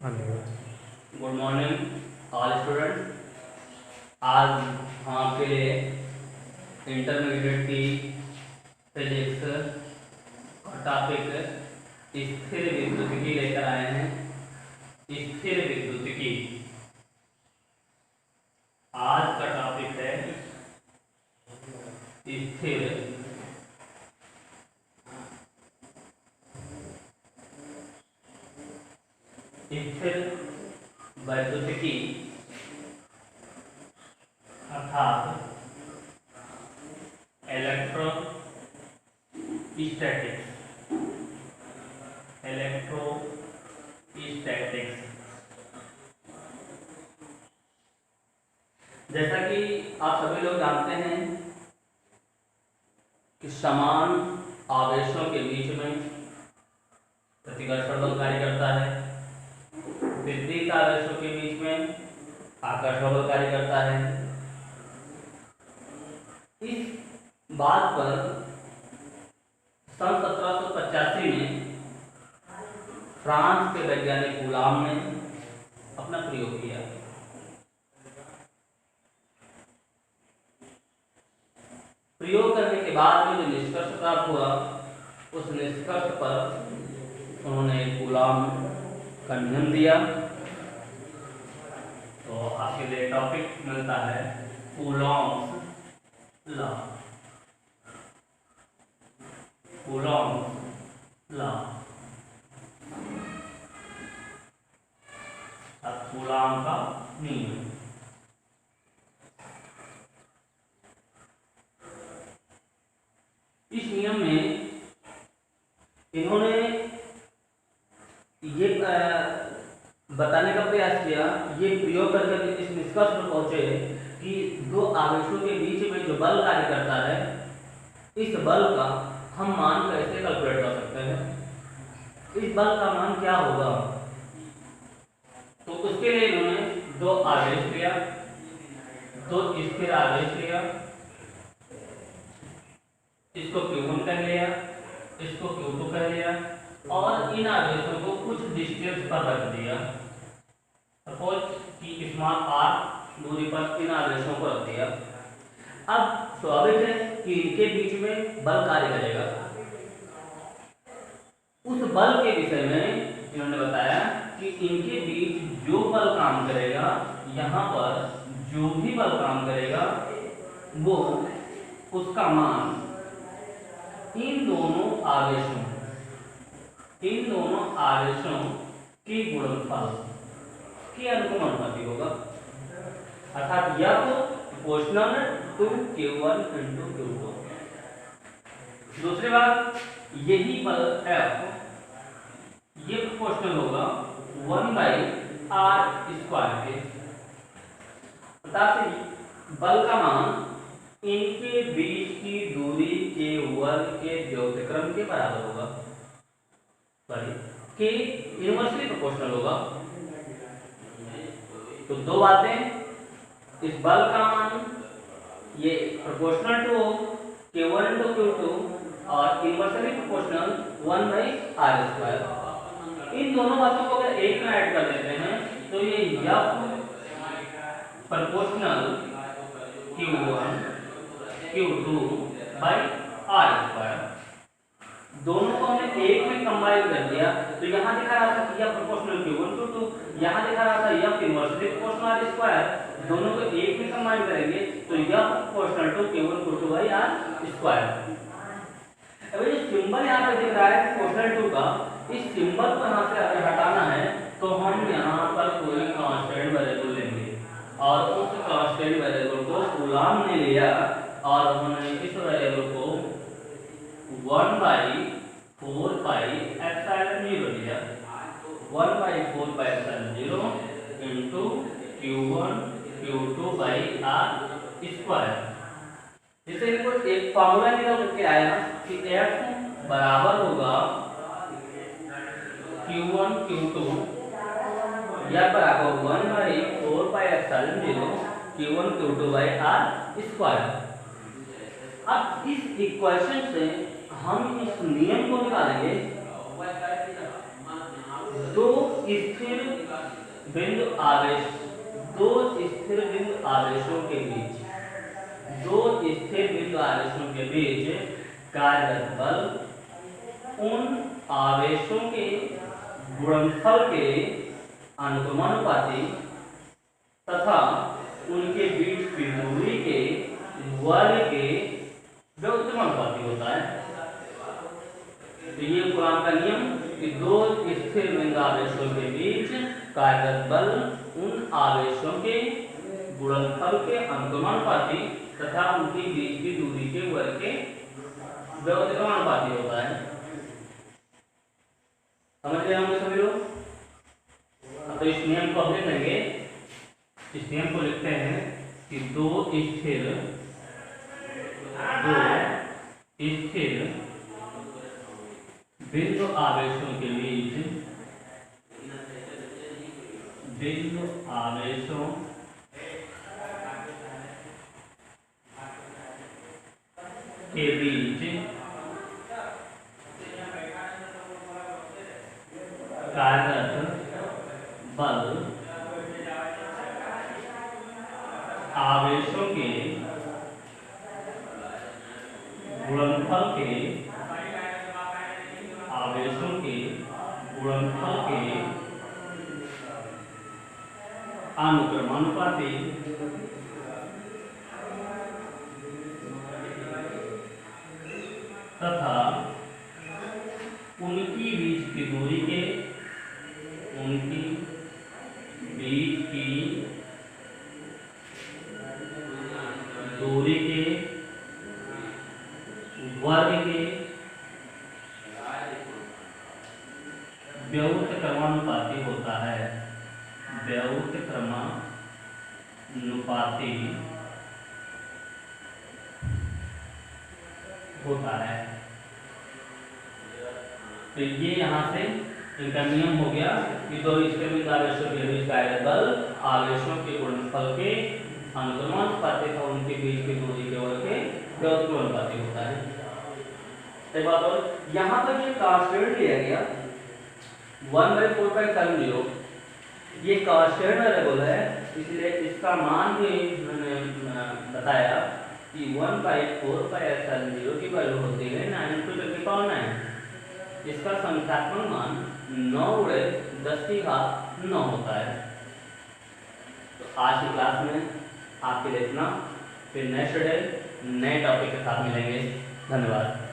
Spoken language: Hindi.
Good morning all student. आज हम आपके लिए इंटरमीडिएट की फिजिक्स का टॉपिक स्थिर विद्युतिकी लेकर आए हैं। स्थिर विद्युतिकी आज का टॉपिक है। स्थिर विद्युतिकी अर्थात इलेक्ट्रोस्टैटिक्स। जैसा कि आप सभी लोग जानते हैं कि समान आवेशों के बीच में प्रतिकर्षण बल कार्य करता है। विपरीत आवेशों के बीच में आकर्षण बल कार्य करता है। इस बात पर सन 1785 में फ्रांस के वैज्ञानिक कूलाम ने अपना प्रयोग किया। प्रयोग करने के बाद में जो निष्कर्ष प्राप्त हुआ, उस निष्कर्ष पर उन्होंने कूलाम का नियम दिया। तो आपके लिए टॉपिक मिलता है Coulomb's law. Coulomb's law, coulomb का नियम। इस नियम में इन्होंने ये बताने का प्रयास किया, ये प्रयोग करके इस निष्कर्ष पर पहुंचे कि दो आवेशों के बीच में जो बल कार्य करता है, इस बल का हम मान कैसे कैलकुलेट कर सकते हैं। इस बल का मान क्या होगा। तो उसके लिए इन्होंने दो आवेश लिया, दो स्थिर आवेश लिया। इसको Q1 कह लिया, इसको Q2 कह लिया और इन आवेशों को कुछ डिस्टेंस पर रख दिया। सपोज कि स्मॉल r दूरी पर इन आवेशों को रख दिया। अब स्वाभाविक है कि इनके बीच में बल कार्य करेगा। उस बल के विषय में इन्होंने बताया कि इनके बीच जो बल काम करेगा, यहाँ पर जो भी बल काम करेगा, वो उसका मान इन दोनों आवेशों के गुणनफल के अनुपाती होगा। अर्थात यह तो proportional to Q1 into Q2। दूसरी बात, यही बल F ये प्रोपोर्शनल होगा 1/r² के। अर्थात बल का मान इनके बीच की दूरी के वर्ग के व्युत्क्रम के बराबर होगा, के इनवर्सली प्रोपोर्शनल होगा। तो दो बातें, इस बल का मान ये proportional to Q1 into Q2 और इनवर्सली प्रोपोर्शनल 1/r²। इन दोनों बातों को अगर एक में ऐड कर देते हैं तो ये F प्रोपोर्शनल Q1 Q2/r²। दोनों को हमने एक में कंबाइन कर दिया। तो यहाँ दिखा रहा था कि यह प्रोपोर्शनल Q1 Q2, यहाँ दिखा रहा था यह इनवर्सली प्रोपोर्शनल r²। दोनों को एक में कंबाइन करेंगे तो यह प्रोपोर्शनल टू Q1 Q2/r²। अब ये सिंबल यहाँ पे दिख रहा है प्रोपोर्शनल टू का, इस सिंबल को यहाँ से अगर हटाना है तो हम यहाँ पर कोई कांस्टेंट वेरिएबल लेंगे और उस कांस्टेंट वेरिएबल को कूलाम ने लिया और उन्होंने इस वेरिएबल को 1/4πε0 लिया। 1/4πε0 into Q1 Q2/r²। जिसे इनको एक फॉर्मूला निकाल करके आया कि F बराबर होगा Q1 Q2 या बराबर 1/4πε0 Q1 Q2/r²। अब इस इक्वेशन से हम इस नियम को निकालेंगे। दो स्थिर बिंदु आवेश दो स्थिर बिंदु आवेशों के बीच दो स्थिर बिंदु आवेशों के बीच कार्यरत बल उन आवेशों के गुणनफल के अनुक्रमानुपाती तथा उनके बीच की दूरी के वर्ग के व्युत्क्रमानुपाती होता है। तो ये कूलॉम का नियम कि दो स्थिर बिंदु आवेशों के बीच कार्यरत बल उन आवेशों के गुणनफल के अनुक्रमानुपाती तथा उनके बीच की दूरी के वर्ग के व्युत्क्रमानुपाती होता है। समझ गए होंगे सभी लोग? तो इस नियम को हम लिख लेंगे। इस नियम को लिखते हैं कि दो स्थिर बिंदु आवेशों के बीच कार्यरत बल आवेशों के गुणनफल के अनुक्रमानुपाती तथा उनकी बीच की दूरी के वर्ग के व्युत्क्रमानुपाती होता है। व्युत्क्रमानुपाती होता है। तो ये यहाँ से इनका नियम हो गया कि दो स्थिर बिंदु आवेशों के बीच कार्यरत बल आवेशों के गुणनफल के अनुक्रमानुपाती तथा उनके बीच की दूरी के वर्ग के व्युत्क्रमानुपाती होता है। एक बात और यहाँ पर ये कांस्टेंट लिया गया 1/4π ये कांस्टेंट वेरिएबल है, इसलिए इसका मान भी मैंने बताया कि 1/4π की वैल्यू होती है 9×10⁹। इसका संख्यात्मक मान 9×10⁹ होता है। तो आज की क्लास में आपके लिए इतना, फिर नेक्स्ट डे नए टॉपिक के साथ मिलेंगे। धन्यवाद।